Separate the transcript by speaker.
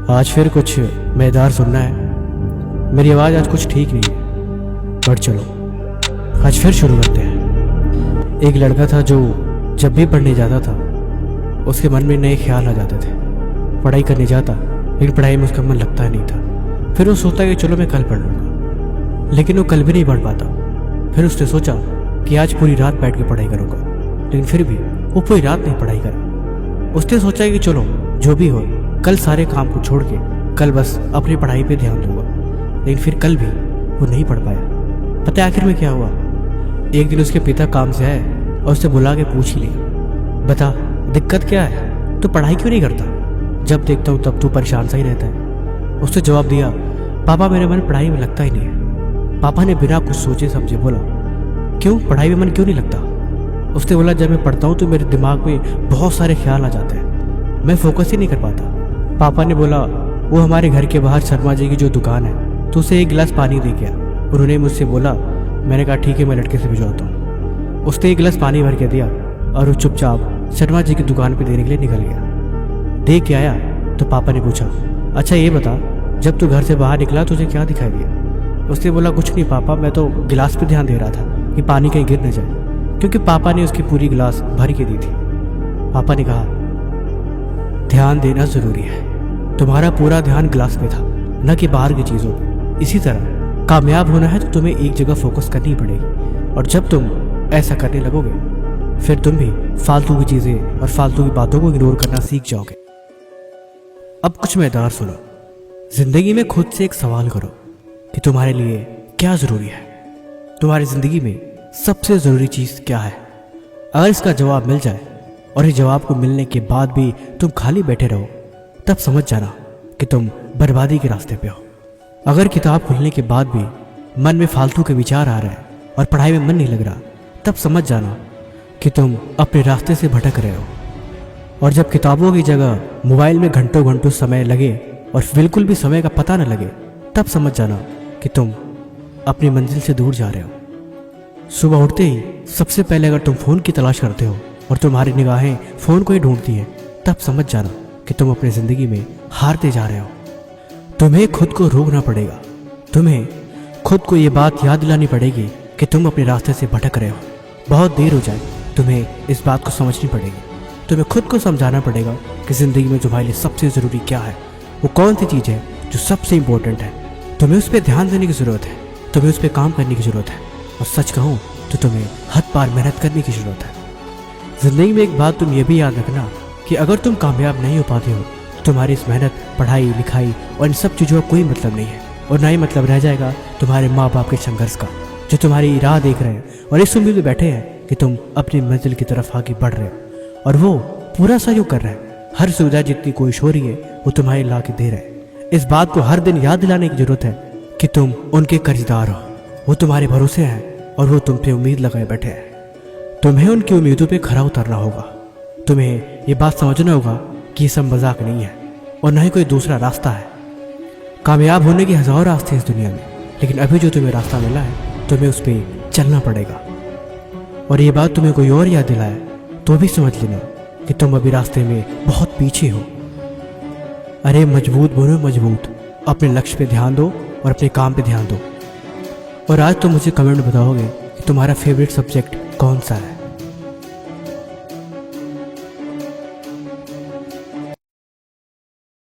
Speaker 1: आज फिर कुछ मज़ेदार सुनना है। मेरी आवाज़ आज कुछ ठीक नहीं है, बट चलो आज फिर शुरू करते हैं। एक लड़का था जो जब भी पढ़ने जाता था उसके मन में नए ख्याल आ जाते थे। पढ़ाई करने जाता लेकिन पढ़ाई में उसका मन लगता नहीं था। फिर वो सोचता कि चलो मैं कल पढ़ लूँगा, लेकिन वो कल भी नहीं पढ़ पाता। फिर उसने सोचा कि आज पूरी रात बैठ के पढ़ाई करूँगा, लेकिन फिर भी वो पूरी रात नहीं पढ़ाई करा। उसने सोचा कि चलो जो भी हो कल सारे काम को छोड़ के कल बस अपनी पढ़ाई पे ध्यान दूंगा, लेकिन फिर कल भी वो नहीं पढ़ पाया। पता है आखिर में क्या हुआ? एक दिन उसके पिता काम से आए और उससे बुला के पूछ ही लिया, बता दिक्कत क्या है, तू पढ़ाई क्यों नहीं करता? जब देखता हूँ तब तू परेशान सा ही रहता है। उसने जवाब दिया, पापा मेरा मन पढ़ाई में लगता ही नहीं है। पापा ने बिना कुछ सोचे समझे बोला, क्यों पढ़ाई में मन क्यों नहीं लगता? उसने बोला, जब मैं पढ़ता हूँ तो मेरे दिमाग में बहुत सारे ख्याल आ जाते हैं, मैं फोकस ही नहीं कर पाता। पापा ने बोला, वो हमारे घर के बाहर शर्मा जी की जो दुकान है तो उसे एक गिलास पानी दे गया। उन्होंने मुझसे बोला। मैंने कहा ठीक है, मैं लड़के से भिजवाता हूँ। उसने एक गिलास पानी भर के दिया और वो चुपचाप शर्मा जी की दुकान पर देने के लिए निकल गया। देख के आया तो पापा ने पूछा, अच्छा ये बता जब तू घर से बाहर निकला तुझे क्या दिखाई दिया? उसने बोला, कुछ नहीं पापा, मैं तो गिलास पे ध्यान दे रहा था कि पानी कहीं गिर न जाए, क्योंकि पापा ने उसकी पूरी गिलास भर के दी थी। पापा ने कहा, ध्यान देना जरूरी है। तुम्हारा पूरा ध्यान गिलास पे था, न कि बाहर की चीज़ों पे। इसी तरह कामयाब होना है तो तुम्हें एक जगह फोकस करनी पड़ेगी, और जब तुम ऐसा करने लगोगे फिर तुम भी फालतू की चीज़ें और फालतू की बातों को इग्नोर करना सीख जाओगे। अब कुछ मज़ेदार सुनो। जिंदगी में खुद से एक सवाल करो कि तुम्हारे लिए क्या ज़रूरी है। तुम्हारी ज़िंदगी में सबसे ज़रूरी चीज़ क्या है? अगर इसका जवाब मिल जाए और इस जवाब को मिलने के बाद भी तुम खाली बैठे रहो, तब समझ जाना कि तुम बर्बादी के रास्ते पे हो। अगर किताब खुलने के बाद भी मन में फालतू के विचार आ रहे हैं और पढ़ाई में मन नहीं लग रहा, तब समझ जाना कि तुम अपने रास्ते से भटक रहे हो। और जब किताबों की जगह मोबाइल में घंटों घंटों समय लगे और बिल्कुल भी समय का पता न लगे, तब समझ जाना कि तुम अपनी मंजिल से दूर जा रहे हो। सुबह उठते ही सबसे पहले अगर तुम फ़ोन की तलाश करते हो और तुम्हारी निगाहें फ़ोन को ही ढूंढती हैं, तब समझ जाना कि तुम अपनी ज़िंदगी में हारते जा रहे हो। तुम्हें खुद को रोकना पड़ेगा। तुम्हें खुद को ये बात याद दिलानी पड़ेगी कि तुम अपने रास्ते से भटक रहे हो। बहुत देर हो जाए, तुम्हें इस बात को समझनी पड़ेगी। तुम्हें खुद को समझाना पड़ेगा कि ज़िंदगी में तुम्हारे लिए सबसे ज़रूरी क्या है, वो कौन सी चीज़ है जो सबसे इम्पोर्टेंट है। तुम्हें उस पर ध्यान देने की ज़रूरत है, तुम्हें उस पर काम करने की ज़रूरत है, और सच कहूँ तो तुम्हें हद पार मेहनत करने की ज़रूरत है। ज़िंदगी में एक बात तुम ये भी याद रखना कि अगर तुम कामयाब नहीं हो पाते हो तो तुम्हारी इस मेहनत, पढ़ाई लिखाई और इन सब चीज़ों का कोई मतलब नहीं है, और ना ही मतलब रह जाएगा तुम्हारे माँ बाप के संघर्ष का, जो तुम्हारी राह देख रहे हैं और इस उम्मीद में बैठे हैं कि तुम अपनी मंजिल की तरफ आगे बढ़ रहे हो, और वो पूरा सहयोग कर रहे हैं। हर सुविधा जितनी कोशिश हो रही है वो तुम्हारे ला के दे रहे हैं। इस बात को हर दिन याद दिलाने की जरूरत है कि तुम उनके कर्जदार हो। वो तुम्हारे भरोसे हैं और वो तुम पे उम्मीद लगाए बैठे हैं। तुम्हें उनकी उम्मीदों पे खरा उतरना होगा। तुम्हें ये बात समझना होगा कि ये सब मजाक नहीं है और ना ही कोई दूसरा रास्ता है। कामयाब होने के हज़ारों रास्ते हैं इस दुनिया में, लेकिन अभी जो तुम्हें रास्ता मिला है तुम्हें उस पर चलना पड़ेगा। और ये बात तुम्हें कोई और याद दिलाए तो भी समझ लेना कि तुम अभी रास्ते में बहुत पीछे हो। अरे मजबूत बनो मजबूत, अपने लक्ष्य पे ध्यान दो और अपने काम पे ध्यान दो। और आज तुम मुझे कमेंट में बताओगे कि तुम्हारा फेवरेट सब्जेक्ट कौन सा है।